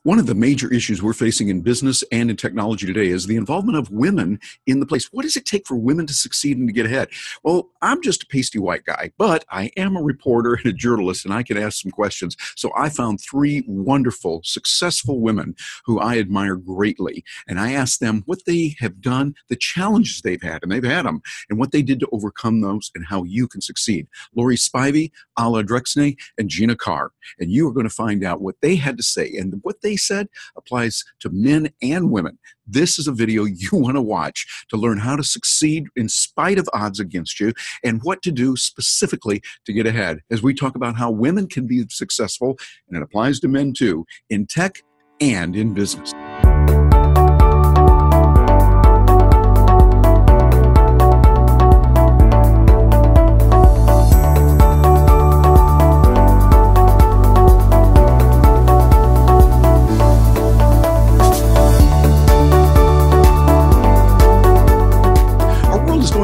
One of the major issues we're facing in business and in technology today is the involvement of women in the place. What does it take for women to succeed and to get ahead? Well, I'm just a pasty white guy, but I am a reporter and a journalist, and I can ask some questions. So I found three wonderful, successful women who I admire greatly, and I asked them what they have done, the challenges they've had, and they've had them, and what they did to overcome those, and how you can succeed. Lauries Spivey, Alla Driksne, and Gina Carr. And you are going to find out what they had to say, and what they said applies to men and women. This is a video you want to watch to learn how to succeed in spite of odds against you, and what to do specifically to get ahead, as we talk about how women can be successful, and it applies to men too, in tech and in business.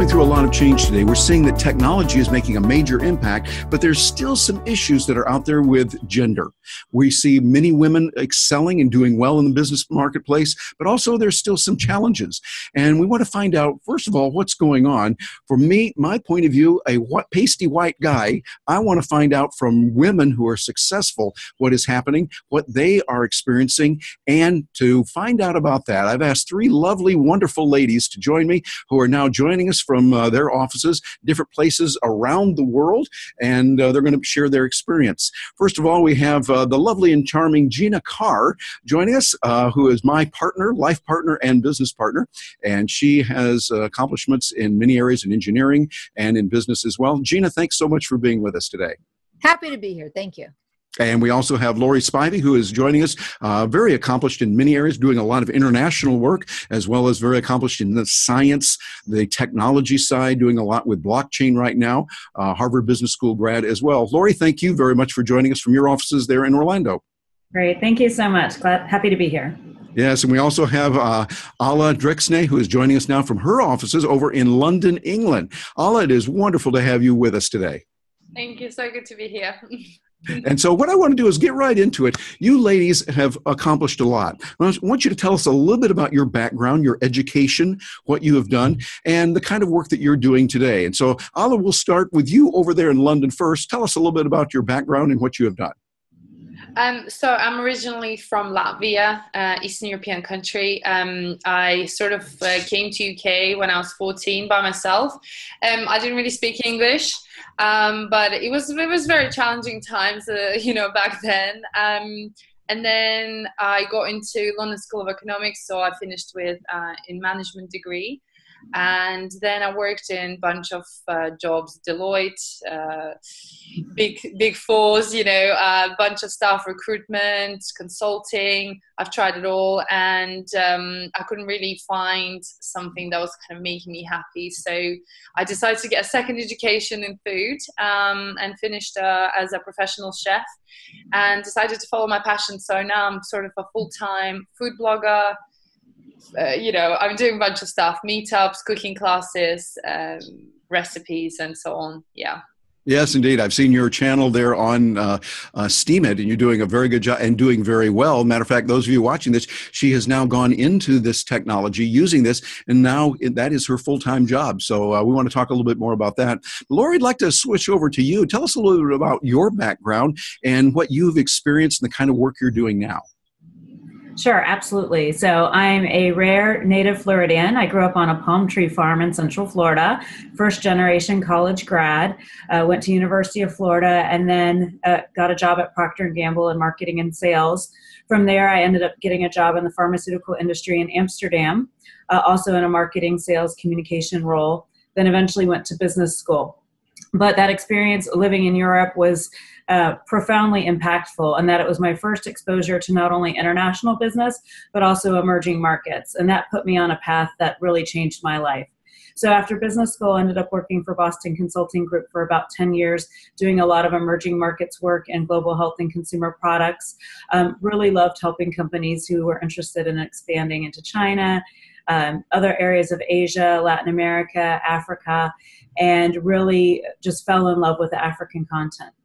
Through a lot of change today. We're seeing that technology is making a major impact, but there's still some issues that are out there with gender. We see many women excelling and doing well in the business marketplace, but also there's still some challenges. And we want to find out, first of all, what's going on. For me, my point of view, a pasty white guy, I want to find out from women who are successful what is happening, what they are experiencing, and to find out about that, I've asked three lovely, wonderful ladies to join me who are now joining us from their offices, different places around the world, and they're going to share their experience. First of all, we have the lovely and charming Gina Carr joining us, who is my partner, life partner, and business partner, and she has accomplishments in many areas in engineering and in business as well. Gina, thanks so much for being with us today. Happy to be here. Thank you. And we also have Laurie Spivey, who is joining us, very accomplished in many areas, doing a lot of international work, as well as very accomplished in the science, the technology side, doing a lot with blockchain right now, Harvard Business School grad as well. Laurie, thank you very much for joining us from your offices there in Orlando. Great. Thank you so much. Happy to be here. Yes, and we also have Alla Driksne, who is joining us now from her offices over in London, England. Alla, it is wonderful to have you with us today. Thank you. So good to be here. And so what I want to do is get right into it. You ladies have accomplished a lot. I want you to tell us a little bit about your background, your education, what you have done, and the kind of work that you're doing today. And so, Alla, we'll start with you over there in London first. Tell us a little bit about your background and what you have done. So I'm originally from Latvia, Eastern European country. I sort of came to UK when I was 14 by myself. I didn't really speak English, but it was very challenging times, back then. And then I got into London School of Economics, so I finished with in management degree. And then I worked in a bunch of jobs, Deloitte, big fours, a bunch of stuff, recruitment, consulting. I've tried it all, and I couldn't really find something that was kind of making me happy. So I decided to get a second education in food, and finished as a professional chef, and decided to follow my passion. So now I'm sort of a full-time food blogger. I'm doing a bunch of stuff, meetups, cooking classes, recipes, and so on. Yeah. Yes, indeed. I've seen your channel there on Steam It, and you're doing a very good job and doing very well. Matter of fact, those of you watching this, she has now gone into this technology, using this, and now that is her full-time job. So we want to talk a little bit more about that. Laurie, I'd like to switch over to you. Tell us a little bit about your background and what you've experienced and the kind of work you're doing now. Sure, absolutely. So I'm a rare native Floridian. I grew up on a palm tree farm in Central Florida, first generation college grad, went to University of Florida, and then got a job at Procter & Gamble in marketing and sales. From there, I ended up getting a job in the pharmaceutical industry in Amsterdam, also in a marketing, sales, communication role, then eventually went to business school. But that experience living in Europe was profoundly impactful, in that it was my first exposure to not only international business, but also emerging markets. And that put me on a path that really changed my life. So after business school, I ended up working for Boston Consulting Group for about 10 years, doing a lot of emerging markets work and global health and consumer products. Really loved helping companies who were interested in expanding into China, other areas of Asia, Latin America, Africa, and really just fell in love with the African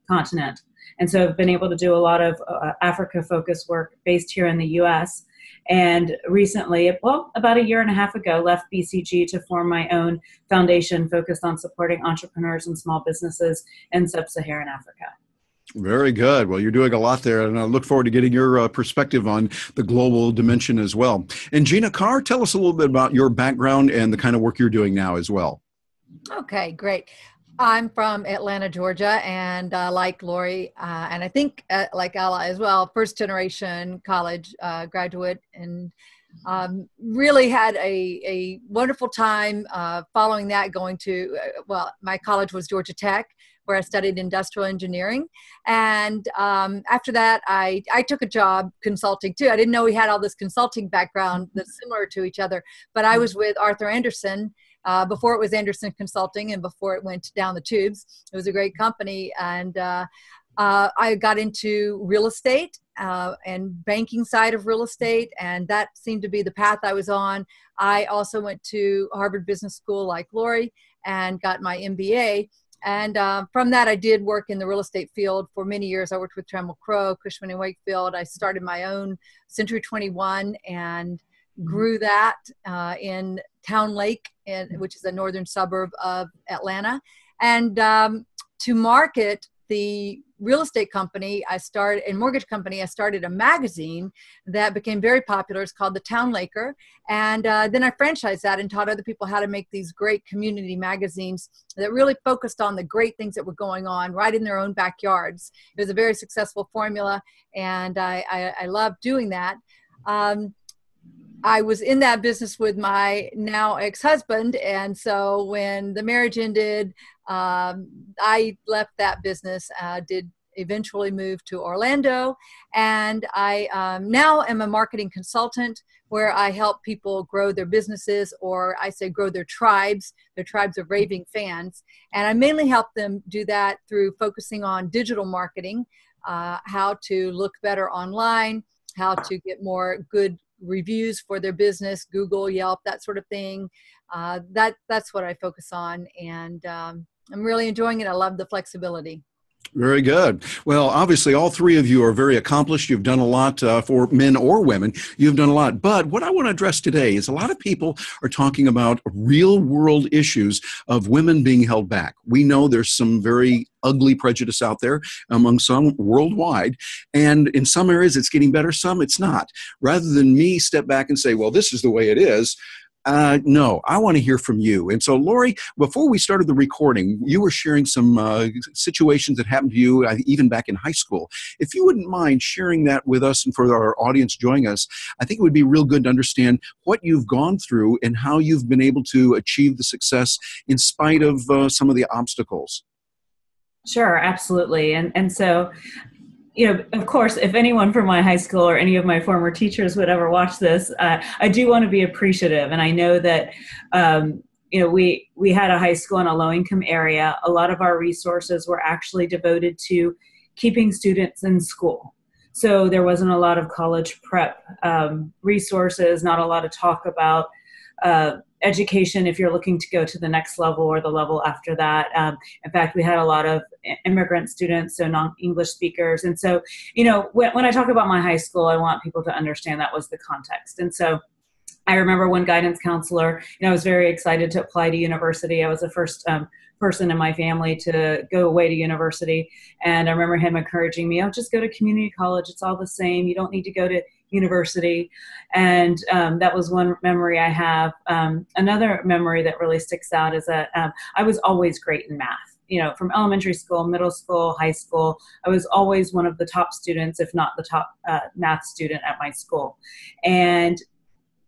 continent. And so I've been able to do a lot of Africa-focused work based here in the U.S. And recently, well, about a year and a half ago, left BCG to form my own foundation focused on supporting entrepreneurs and small businesses in sub-Saharan Africa. Very good. Well, you're doing a lot there, and I look forward to getting your perspective on the global dimension as well. And Gina Carr, tell us a little bit about your background and the kind of work you're doing now as well. Okay, great. I'm from Atlanta, Georgia, and like Laurie, and I think like Alla as well, first generation college graduate, and really had a wonderful time following that, going to, well, my college was Georgia Tech, where I studied industrial engineering. And after that, I took a job consulting too. I didn't know we had all this consulting background that's similar to each other, but I was with Arthur Andersen before it was Andersen Consulting and before it went down the tubes. It was a great company. And I got into real estate and banking side of real estate, and that seemed to be the path I was on. I also went to Harvard Business School like Laurie and got my MBA. And from that, I did work in the real estate field for many years. I worked with Trammell Crow, Cushman & Wakefield. I started my own Century 21 and grew that in Town Lake, which is a northern suburb of Atlanta. And to market the real estate company and mortgage company, I started a magazine that became very popular. It's called The Town Laker. And then I franchised that and taught other people how to make these great community magazines that really focused on the great things that were going on right in their own backyards. It was a very successful formula, and I loved doing that. I was in that business with my now ex-husband, and so when the marriage ended, I left that business, did eventually move to Orlando, and I now am a marketing consultant where I help people grow their businesses, or I say grow their tribes of raving fans. And I mainly help them do that through focusing on digital marketing, how to look better online, how to get more good reviews for their business, Google, Yelp, that sort of thing. That's what I focus on, and I'm really enjoying it. I love the flexibility. Very good. Well, obviously, all three of you are very accomplished. You've done a lot for men or women. You've done a lot. But what I want to address today is a lot of people are talking about real world issues of women being held back. We know there's some very ugly prejudice out there among some worldwide. And in some areas, it's getting better. Some it's not. Rather than me step back and say, well, this is the way it is. No, I want to hear from you. And so, Laurie, before we started the recording, you were sharing some situations that happened to you even back in high school. If you wouldn't mind sharing that with us and for our audience joining us, I think it would be real good to understand what you've gone through and how you've been able to achieve the success in spite of some of the obstacles. Sure, absolutely. And so, you know, of course, if anyone from my high school or any of my former teachers would ever watch this, I do want to be appreciative. And I know that, you know, we had a high school in a low-income area. A lot of our resources were actually devoted to keeping students in school. So there wasn't a lot of college prep resources, not a lot of talk about education if you're looking to go to the next level or the level after that. In fact, we had a lot of immigrant students, so non-English speakers. And so, you know, when I talk about my high school, I want people to understand that was the context. And so I remember one guidance counselor, you know, I was very excited to apply to university. I was the first person in my family to go away to university. And I remember him encouraging me, oh, just go to community college. It's all the same. You don't need to go to university. And that was one memory I have. Another memory that really sticks out is that I was always great in math. You know, from elementary school, middle school, high school, I was always one of the top students, if not the top math student at my school. And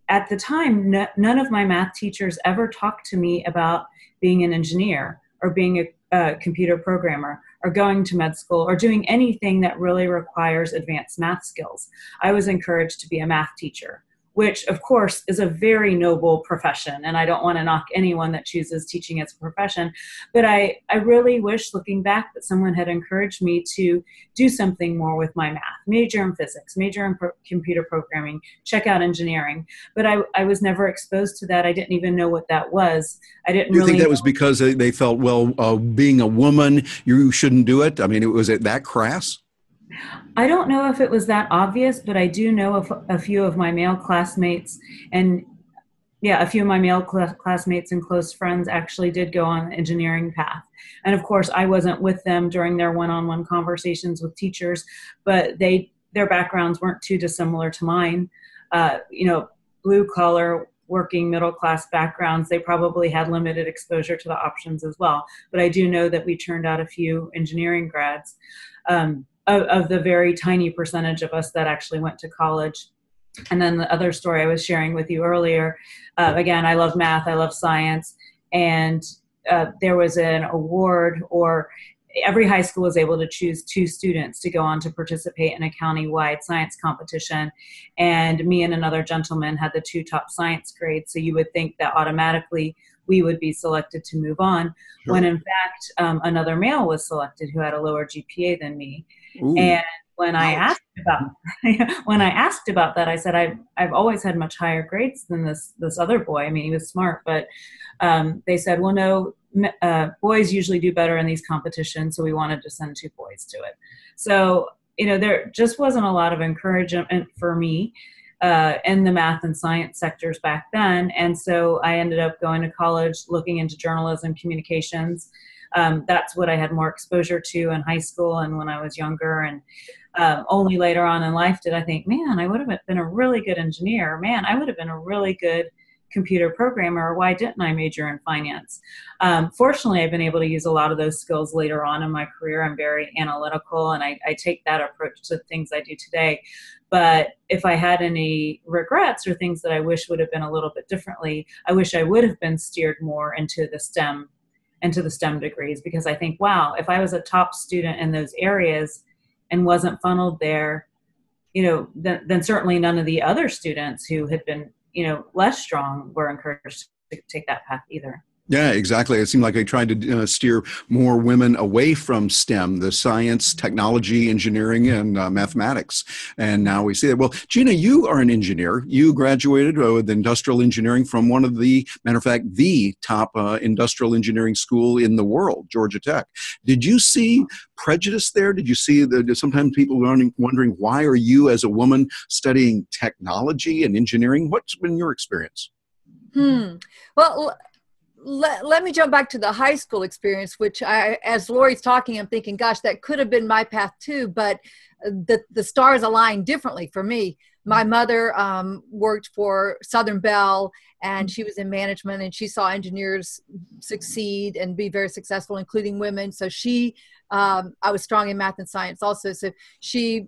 at the time, none of my math teachers ever talked to me about being an engineer or being a computer programmer or going to med school or doing anything that really requires advanced math skills. I was encouraged to be a math teacher which of course is a very noble profession. And I don't want to knock anyone that chooses teaching as a profession, but I really wish, looking back, that someone had encouraged me to do something more with my math, major in physics, major in computer programming, check out engineering. But I was never exposed to that. I didn't even know what that was. I didn't Do you really think that was because they felt, well, being a woman, you shouldn't do it? I mean, was it that crass? I don't know if it was that obvious, but I do know of a few of my male classmates, and yeah, a few of my male classmates and close friends actually did go on the engineering path. And of course, I wasn't with them during their one-on-one conversations with teachers, but their backgrounds weren't too dissimilar to mine. Blue collar, working middle class backgrounds, they probably had limited exposure to the options as well. But I do know that we turned out a few engineering grads. Of the very tiny percentage of us that actually went to college. And then the other story I was sharing with you earlier, again, I love math, I love science, and there was an award, or every high school was able to choose 2 students to go on to participate in a county-wide science competition. And me and another gentleman had the 2 top science grades, so you would think that automatically we would be selected to move on, Sure. when in fact another male was selected who had a lower GPA than me. Ooh. And when I asked about that, I said, I've always had much higher grades than this other boy. I mean, he was smart, but they said, well, no, boys usually do better in these competitions, so we wanted to send 2 boys to it. So, there just wasn't a lot of encouragement for me in the math and science sectors back then. And so I ended up going to college, looking into journalism, communications. That's what I had more exposure to in high school and when I was younger. And only later on in life did I think, man, I would have been a really good engineer. Man, I would have been a really good computer programmer. Why didn't I major in finance? Fortunately, I've been able to use a lot of those skills later on in my career. I'm very analytical, and I take that approach to things I do today. But if I had any regrets or things that I wish would have been a little bit differently, I wish I would have been steered more into the STEM degrees, because I think, wow, if I was a top student in those areas and wasn't funneled there, then certainly none of the other students who had been, less strong were encouraged to take that path either. Yeah, exactly. It seemed like they tried to steer more women away from STEM, the science, technology, engineering, and mathematics. And now we see that. Well, Gina, you are an engineer. You graduated with industrial engineering from one of the, matter of fact, the top industrial engineering school in the world, Georgia Tech. Did you see prejudice there? Did you see that sometimes people were wondering, why are you as a woman studying technology and engineering? What's been your experience? Well, let me jump back to the high school experience, which as Laurie's talking, I'm thinking, gosh, that could have been my path too, but the stars aligned differently for me. My mother worked for Southern Bell, and she was in management, and she saw engineers succeed and be very successful, including women. So I was strong in math and science also. So she,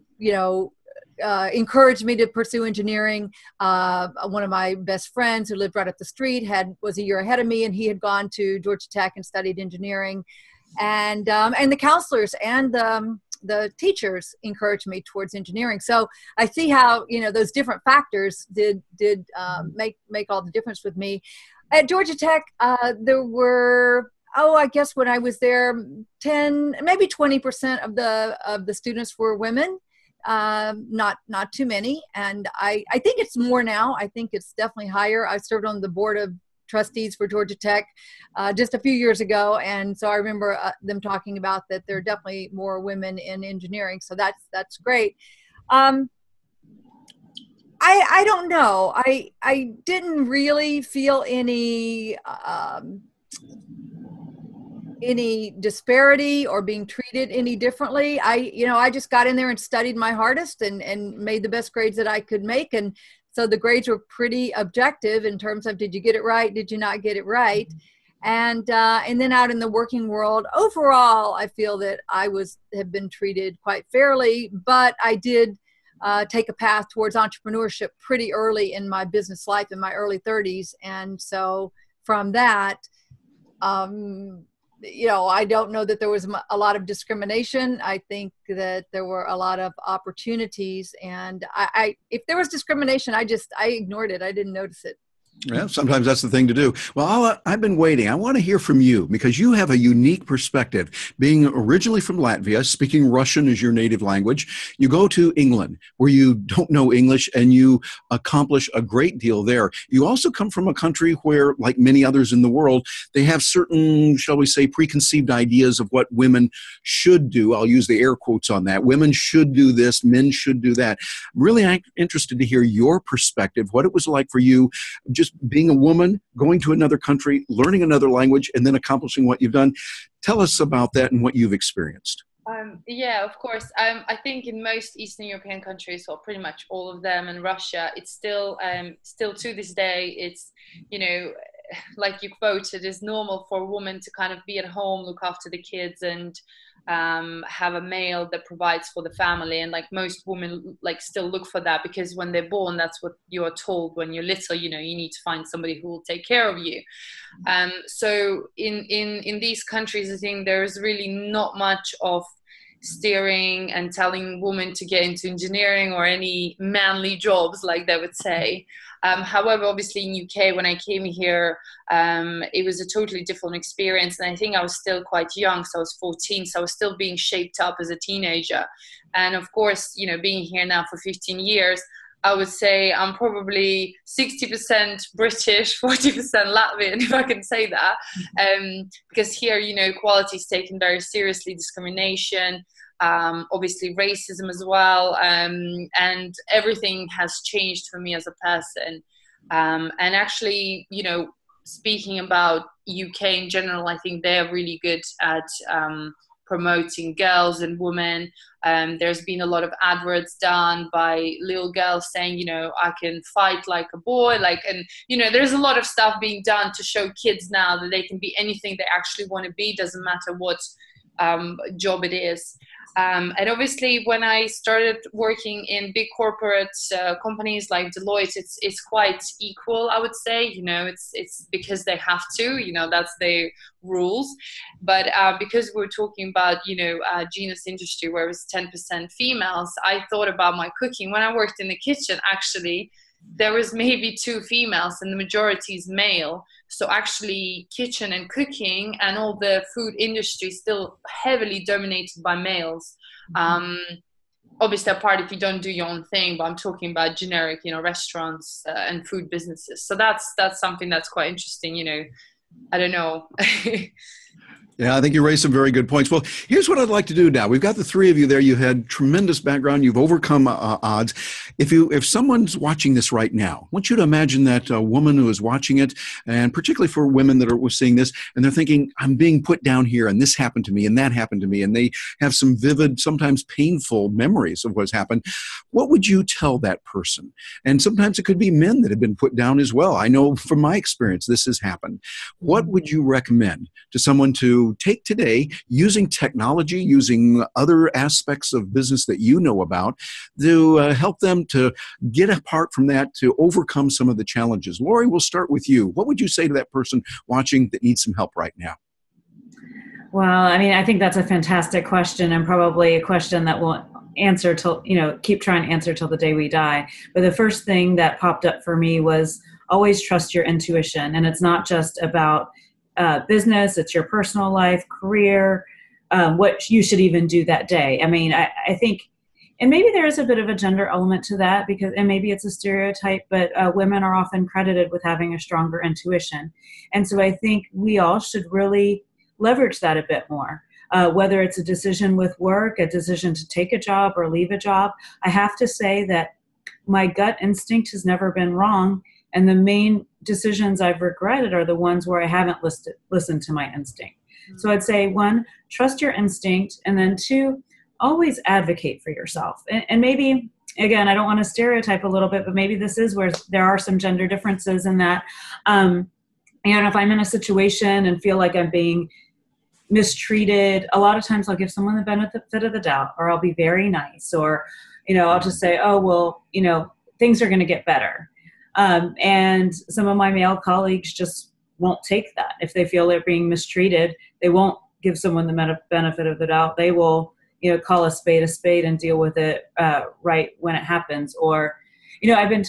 encouraged me to pursue engineering. One of my best friends who lived right up the street was a year ahead of me, and he had gone to Georgia Tech and studied engineering. And the counselors and the teachers encouraged me towards engineering. So I see how, those different factors did make all the difference with me. At Georgia Tech, there were, I guess when I was there, 10, maybe 20% of the students were women. Not too many. And I think it's more now. I think it's definitely higher. I served on the board of trustees for Georgia Tech just a few years ago. And so I remember them talking about that there are definitely more women in engineering. So that's great. I don't know. I didn't really feel any disparity or being treated any differently. I just got in there and studied my hardest and made the best grades that I could make. And so the grades were pretty objective in terms of, did you get it right? Did you not get it right? And then out in the working world, overall, I feel that I have been treated quite fairly, but I did take a path towards entrepreneurship pretty early in my business life, in my early 30s. And so from that, I don't know that there was a lot of discrimination. I think that there were a lot of opportunities, and if there was discrimination, I ignored it. I didn't notice it. Yeah, sometimes that's the thing to do. Well, I've been waiting. I want to hear from you because you have a unique perspective. Being originally from Latvia, speaking Russian as your native language, you go to England where you don't know English and you accomplish a great deal there. You also come from a country where, like many others in the world, they have certain, shall we say, preconceived ideas of what women should do. I'll use the air quotes on that. Women should do this, men should do that. I'm really interested to hear your perspective, what it was like for you, just being a woman, going to another country, learning another language, and then accomplishing what you've done. Tell us about that and what you've experienced. Yeah, of course. I think in most Eastern European countries, or pretty much all of them, and Russia, it's still to this day, it's, like you quoted, it's normal for a woman to kind of be at home, look after the kids, and have a male that provides for the family. And like most women like still look for that, because when they're born, that's what you're told when you're little, you need to find somebody who will take care of you. So in these countries, I think there's really not much of steering and telling women to get into engineering or any manly jobs, like they would say. However, obviously in UK, when I came here, it was a totally different experience. And I think I was still quite young. So I was 14. So I was still being shaped up as a teenager. And of course, being here now for 15 years, I would say I'm probably 60% British, 40% Latvian, if I can say that. Because here, equality is taken very seriously, discrimination, obviously racism as well. And everything has changed for me as a person. And actually, speaking about UK in general, I think they're really good at promoting girls and women. There's been a lot of adverts done by little girls saying, I can fight like a boy, and there's a lot of stuff being done to show kids now that they can be anything they actually want to be, doesn't matter what job it is. And obviously when I started working in big corporate companies like Deloitte, it's quite equal, I would say. It's because they have to, that's their rules. But because we're talking about, Gina's industry where it's 10% females, I thought about my cooking. When I worked in the kitchen, actually, there was maybe 2 females and the majority is male. So actually kitchen and cooking and all the food industry is still heavily dominated by males. Obviously apart if you don't do your own thing, but I'm talking about generic, restaurants and food businesses. So that's something that's quite interesting, I don't know. Yeah, I think you raised some very good points. Well, here's what I'd like to do now. We've got the 3 of you there. You had tremendous background. You've overcome odds. If someone's watching this right now, I want you to imagine that woman who is watching it, and particularly for women that are seeing this, and they're thinking, I'm being put down here, and this happened to me, and that happened to me, and they have some vivid, sometimes painful memories of what's happened. What would you tell that person? And sometimes it could be men that have been put down as well. I know from my experience this has happened. What would you recommend to someone to take today, using technology, using other aspects of business that you know about, to help them to get apart from that, to overcome some of the challenges? Laurie, we'll start with you. What would you say to that person watching that needs some help right now? Well, I think that's a fantastic question, and probably a question that we'll answer till, keep trying to answer till the day we die. But the first thing that popped up for me was always trust your intuition. And it's not just about business, it's your personal life, career, what you should even do that day. I think, and maybe there is a bit of a gender element to that, and maybe it's a stereotype, but women are often credited with having a stronger intuition. And so I think we all should really leverage that a bit more. Whether it's a decision with work, a decision to take a job or leave a job, I have to say that my gut instinct has never been wrong. And the main decisions I've regretted are the ones where I haven't listened to my instinct. So I'd say 1, trust your instinct. And then 2, always advocate for yourself. And maybe, again, I don't want to stereotype a little bit, but maybe this is where there are some gender differences in that. If I'm in a situation and feel like I'm being mistreated, a lot of times I'll give someone the benefit of the doubt, or I'll be very nice, or, I'll just say, oh, well, things are going to get better. And some of my male colleagues just won't take that. If they feel they're being mistreated, they won't give someone the benefit of the doubt. They will, call a spade and deal with it right when it happens. Or, I've been,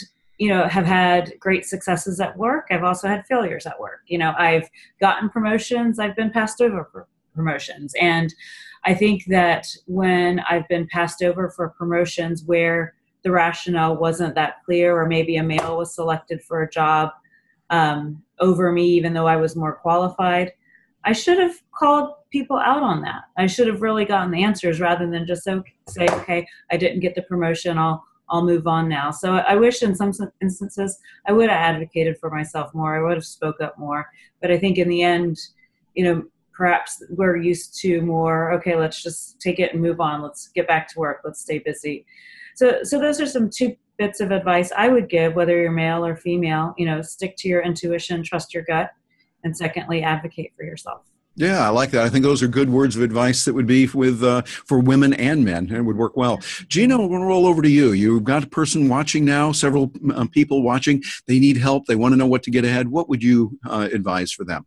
have had great successes at work. I've also had failures at work. I've gotten promotions. I've been passed over for promotions. And I think that when I've been passed over for promotions where the rationale wasn't that clear, or maybe a male was selected for a job over me, even though I was more qualified, I should have called people out on that. I should have really gotten the answers rather than just say, okay, I didn't get the promotion, I'll move on now. So I wish in some instances I would have advocated for myself more. I would have spoke up more. But I think in the end, perhaps we're used to more, okay, let's just take it and move on. Let's get back to work. Let's stay busy. So those are some 2 bits of advice I would give, whether you're male or female. Stick to your intuition, trust your gut, and secondly, advocate for yourself. Yeah, I like that. I think those are good words of advice that would be with for women and men, and it would work well. Gina, we're going to roll over to you. You've got a person watching now, several people watching. They need help. They want to know what to get ahead. What would you advise for them?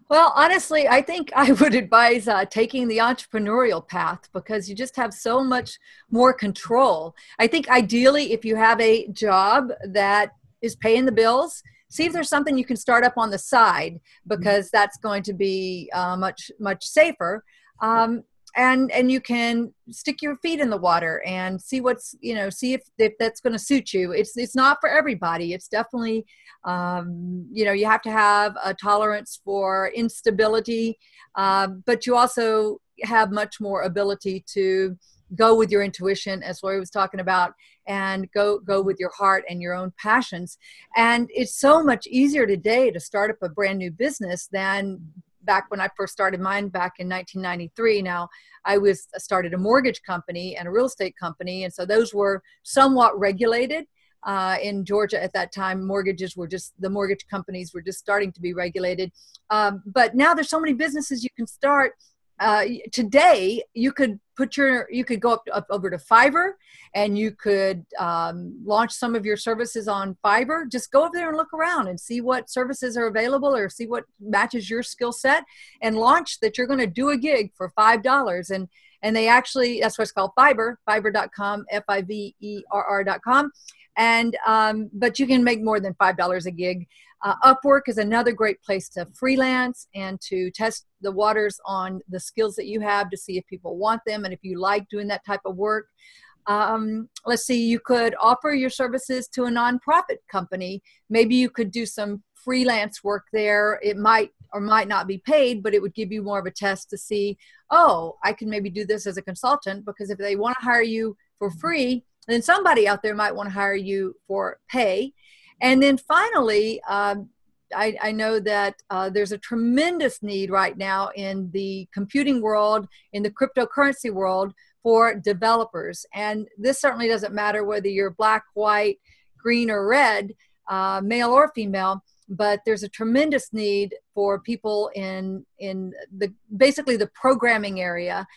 Well, honestly, I think I would advise taking the entrepreneurial path, because you just have so much more control. I think ideally, if you have a job that is paying the bills, see if there's something you can start up on the side, because that's going to be much safer. And you can stick your feet in the water and see what's, see if that's going to suit you. It's not for everybody. It's definitely, you have to have a tolerance for instability, but you also have much more ability to go with your intuition, as Laurie was talking about, and go with your heart and your own passions. And it's so much easier today to start up a brand new business than back when I first started mine back in 1993. Now, I started a mortgage company and a real estate company, and so those were somewhat regulated. In Georgia at that time, the mortgage companies were just starting to be regulated. But now there's so many businesses you can start. Today, you could go up over to Fiverr, and you could launch some of your services on Fiverr. Just go over there and look around and see what services are available, or see what matches your skill set, and launch that you're going to do a gig for $5. And they actually, that's what's called Fiverr, fiverr.com, Fiverr.com. And, but you can make more than $5 a gig. Upwork is another great place to freelance and to test the waters on the skills that you have, to see if people want them and if you like doing that type of work. Let's see, you could offer your services to a nonprofit company. Maybe you could do some freelance work there. It might or might not be paid, but it would give you more of a test to see, oh, I can maybe do this as a consultant, because if they want to hire you for free, then somebody out there might want to hire you for pay. And then finally, I know that there's a tremendous need right now in the computing world, in the cryptocurrency world, for developers. And this certainly doesn't matter whether you're black, white, green, or red, male or female, but there's a tremendous need for people in basically the programming area.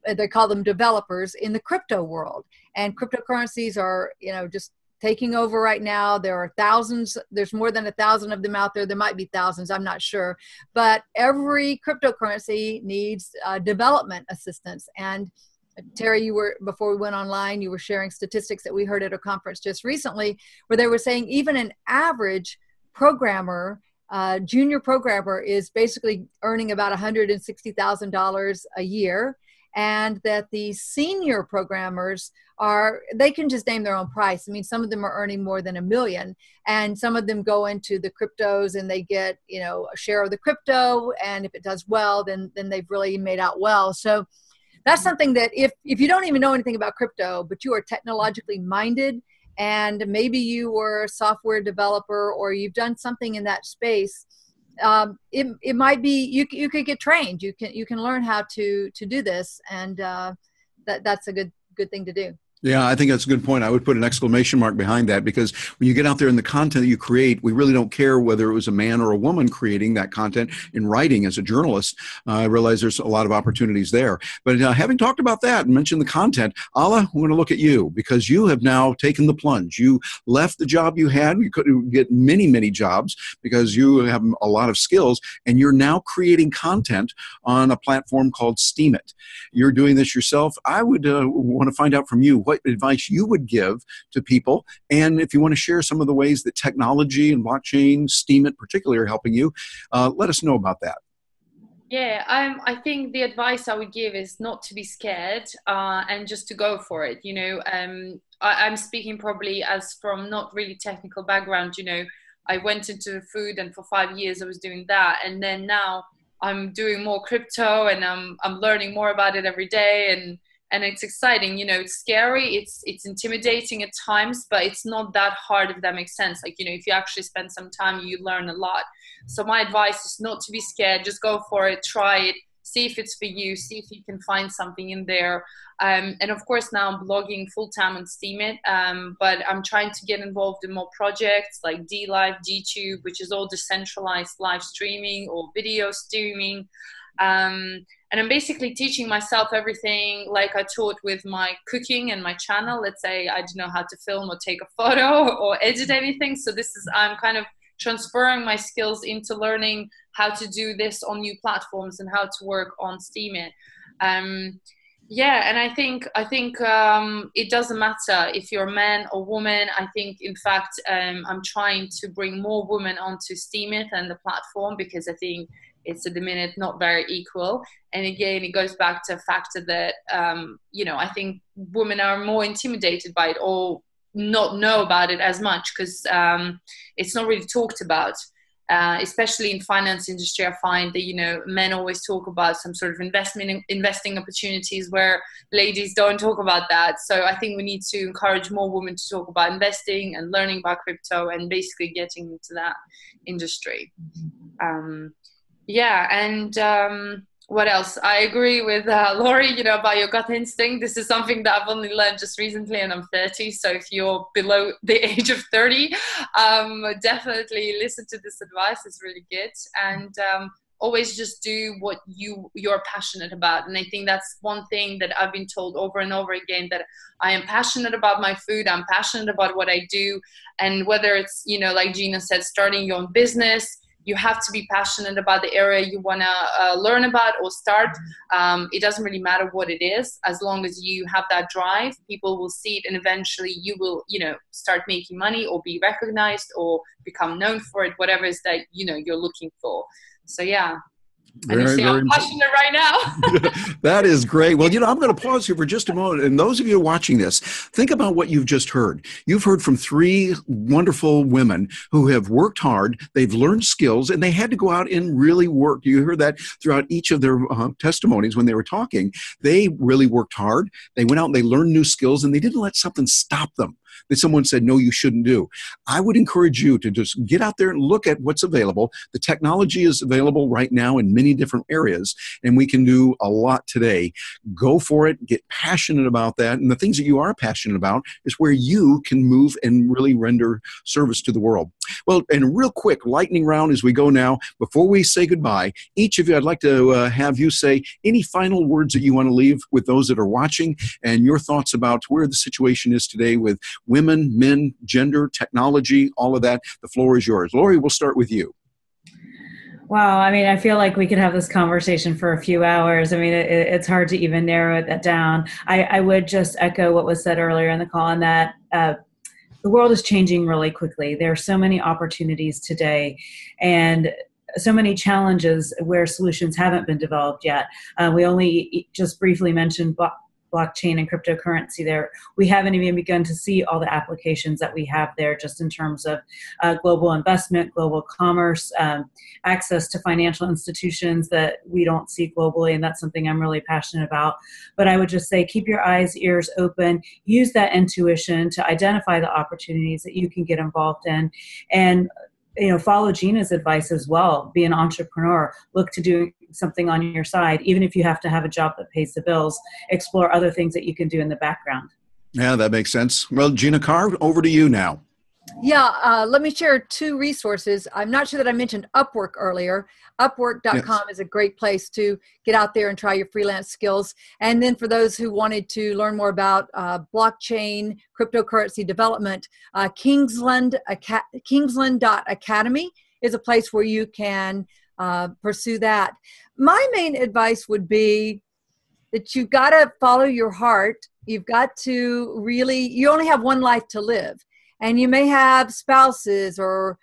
They call them developers in the crypto world. And cryptocurrencies are, just taking over right now. There are thousands. There's more than 1,000 of them out there. There might be thousands. I'm not sure. But every cryptocurrency needs development assistance. And Terry, before we went online, you were sharing statistics that we heard at a conference just recently, where they were saying even an average programmer, junior programmer, is basically earning about $160,000 a year. And that the senior programmers they can just name their own price. I mean, some of them are earning more than $1 million, and some of them go into the cryptos and they get, a share of the crypto. And if it does well, then they've really made out well. So that's something that if you don't even know anything about crypto, but you are technologically minded, and maybe you were a software developer or you've done something in that space, it might be you could get trained. You can learn how to do this, and that's a good thing to do. Yeah, I think that's a good point. I would put an exclamation mark behind that, because when you get out there in the content that you create, we really don't care whether it was a man or a woman creating that content in writing as a journalist. I realize there's a lot of opportunities there. But having talked about that and mentioned the content, Alla, I want to look at you, because you have now taken the plunge. You left the job you had. You could get many, many jobs because you have a lot of skills, and you're now creating content on a platform called Steam It. You're doing this yourself. I would want to find out from you what advice you would give to people. And if you want to share some of the ways that technology and blockchain, Steam It particularly, are helping you, let us know about that. Yeah, I think the advice I would give is not to be scared and just to go for it. You know, I'm speaking probably as from not really technical background. You know, I went into food, and for 5 years I was doing that, and then now I'm doing more crypto, and I'm learning more about it every day, and it's exciting. You know, it's scary, it's intimidating at times, but it's not that hard, if that makes sense. Like, you know, if you actually spend some time, you learn a lot. So my advice is not to be scared, just go for it, try it, see if it's for you, see if you can find something in there. And of course now I'm blogging full-time on Steam It, but I'm trying to get involved in more projects like DLive, DTube, which is all decentralized live streaming or video streaming. And I'm basically teaching myself everything like I taught with my cooking and my channel. Let's say I don't know how to film or take a photo or edit anything. So I'm kind of transferring my skills into learning how to do this on new platforms and how to work on Steam It. Yeah, and I think it doesn't matter if you're a man or woman. I think, in fact, I'm trying to bring more women onto Steam It and the platform, because I think it's at the minute not very equal. And again, it goes back to the factor that, you know, I think women are more intimidated by it or not know about it as much, because it's not really talked about. Especially in finance industry, I find that, you know, men always talk about some sort of investing opportunities where ladies don't talk about that. So I think we need to encourage more women to talk about investing and learning about crypto and basically getting into that industry. Yeah, and what else? I agree with Laurie, you know, about your gut instinct. This is something that I've only learned just recently, and I'm 30. So if you're below the age of 30, definitely listen to this advice. It's really good. And always just do what you're passionate about. And I think that's one thing that I've been told over and over again, that I am passionate about my food. I'm passionate about what I do. And whether it's, you know, like Gina said, starting your own business, you have to be passionate about the area you want to learn about or start. It doesn't really matter what it is. As long as you have that drive, people will see it, and eventually you will, you know, start making money or be recognized or become known for it, whatever it is that, you know, you're looking for. So yeah. And you see, I'm passionate right now. That is great. Well, you know, I'm going to pause here for just a moment. And those of you watching this, think about what you've just heard. You've heard from 3 wonderful women who have worked hard. They've learned skills, and they had to go out and really work. You heard that throughout each of their testimonies when they were talking. They really worked hard. They went out and they learned new skills, and they didn't let something stop them that someone said, no, you shouldn't do. I would encourage you to just get out there and look at what's available. The technology is available right now in many different areas, and we can do a lot today. Go for it. Get passionate about that. And the things that you are passionate about is where you can move and really render service to the world. Well, and real quick, lightning round as we go now. Before we say goodbye, each of you, I'd like to have you say any final words that you want to leave with those that are watching, and your thoughts about where the situation is today with women, men, gender, technology, all of that. The floor is yours. Laurie, we'll start with you. Wow. I mean, I feel like we could have this conversation for a few hours. I mean, it's hard to even narrow that down. I would just echo what was said earlier in the call, on that the world is changing really quickly. There are so many opportunities today, and so many challenges where solutions haven't been developed yet. We only just briefly mentioned blockchain and cryptocurrency there. We haven't even begun to see all the applications that we have there, just in terms of global investment, global commerce, access to financial institutions that we don't see globally, and that's something I'm really passionate about. But I would just say, keep your eyes, ears open, use that intuition to identify the opportunities that you can get involved in, and follow Gina's advice as well. Be an entrepreneur. Look to do something on your side, even if you have to have a job that pays the bills. Explore other things that you can do in the background. Yeah, that makes sense. Well, Gina Carr, over to you now. Yeah, let me share two resources. I'm not sure that I mentioned Upwork earlier. Upwork.com Yes. is a great place to get out there and try your freelance skills. And then for those who wanted to learn more about blockchain, cryptocurrency development, Kingsland.academy is a place where you can pursue that. My main advice would be that you've got to follow your heart. You've got to really, you only have one life to live. And you may have spouses or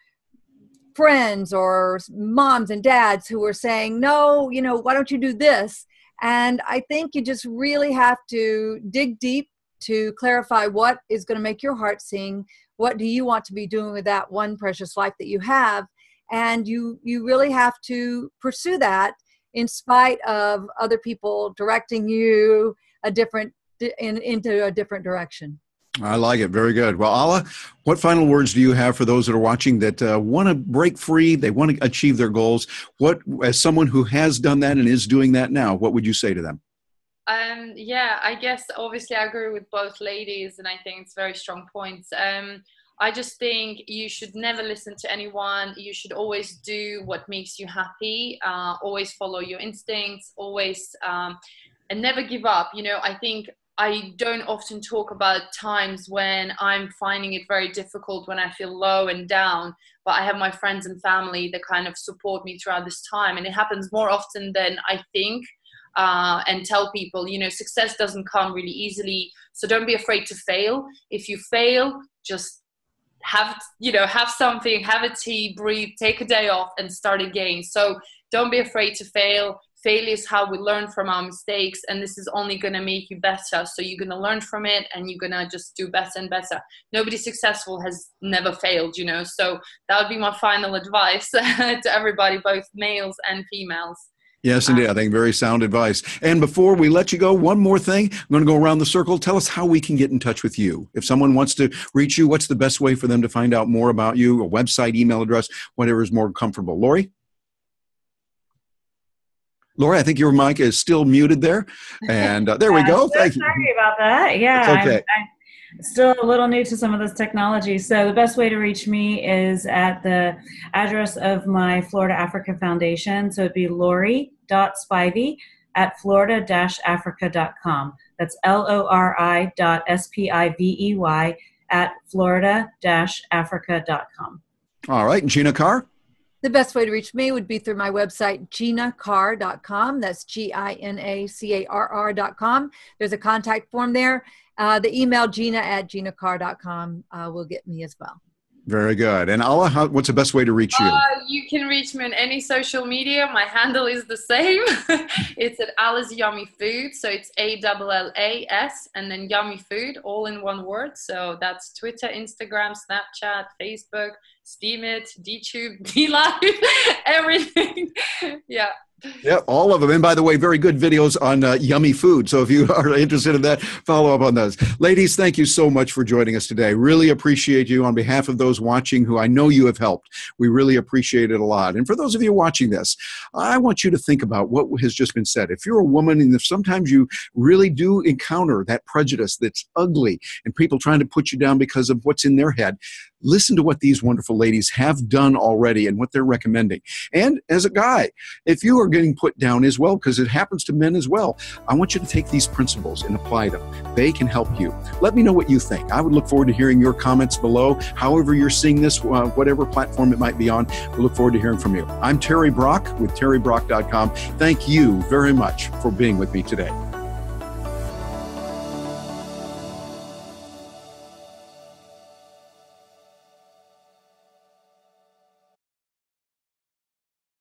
friends or moms and dads who are saying, no, why don't you do this? And I think you just really have to dig deep to clarify what is going to make your heart sing. What do you want to be doing with that one precious life that you have? And you really have to pursue that in spite of other people directing you into a different direction. I like it. Very good. Well, Alla, what final words do you have for those that are watching that want to break free, they want to achieve their goals? What, as someone who has done that and is doing that now, what would you say to them? Yeah, I guess obviously I agree with both ladies, and I think it's very strong points. I just think you should never listen to anyone. You should always do what makes you happy. Always follow your instincts. Always and never give up. I think I don't often talk about times when I'm finding it very difficult, when I feel low and down, but I have my friends and family that kind of support me throughout this time. And it happens more often than I think, and tell people, success doesn't come really easily. So don't be afraid to fail. If you fail, just have something, have a tea, breathe, take a day off and start again. So don't be afraid to fail. Failure is how we learn from our mistakes, and this is only going to make you better. So you're going to learn from it, and you're going to just do better and better. Nobody successful has never failed, So that would be my final advice to everybody, both males and females. Yes, indeed. I think very sound advice. And before we let you go, one more thing. I'm going to go around the circle. Tell us how we can get in touch with you. If someone wants to reach you, what's the best way for them to find out more about you? A website, email address, whatever is more comfortable. Laurie? Laurie, I think your mic is still muted there. And there we go. Thank you. Sorry about that. Yeah, it's okay. I'm still a little new to some of this technology. So the best way to reach me is at the address of my Florida Africa Foundation. So it'd be Laurie.Spivey@florida-africa.com. That's LORI.SPIVEY@florida-africa.com. All right. And Gina Carr? The best way to reach me would be through my website, ginacarr.com. That's GINACARR.com. There's a contact form there. The email, gina@ginacarr.com, will get me as well. Very good. And Alla, what's the best way to reach you? You can reach me on any social media. My handle is the same. It's at Alla's Yummy Food. So it's ALLAS and then Yummy Food, all in one word. So that's Twitter, Instagram, Snapchat, Facebook, Steemit, DTube, DLive, everything. Yeah. Yeah, all of them. And by the way, very good videos on yummy food. So if you are interested in that, follow up on those. Ladies, thank you so much for joining us today. Really appreciate you. On behalf of those watching who I know you have helped, we really appreciate it a lot. And for those of you watching this, I want you to think about what has just been said. If you're a woman and if sometimes you really do encounter that prejudice that's ugly and people trying to put you down because of what's in their head, listen to what these wonderful ladies have done already and what they're recommending. And as a guy, if you are getting put down as well, because it happens to men as well, I want you to take these principles and apply them. They can help you. Let me know what you think. I would look forward to hearing your comments below. However you're seeing this, whatever platform it might be on, we look forward to hearing from you. I'm Terry Brock with terrybrock.com. Thank you very much for being with me today.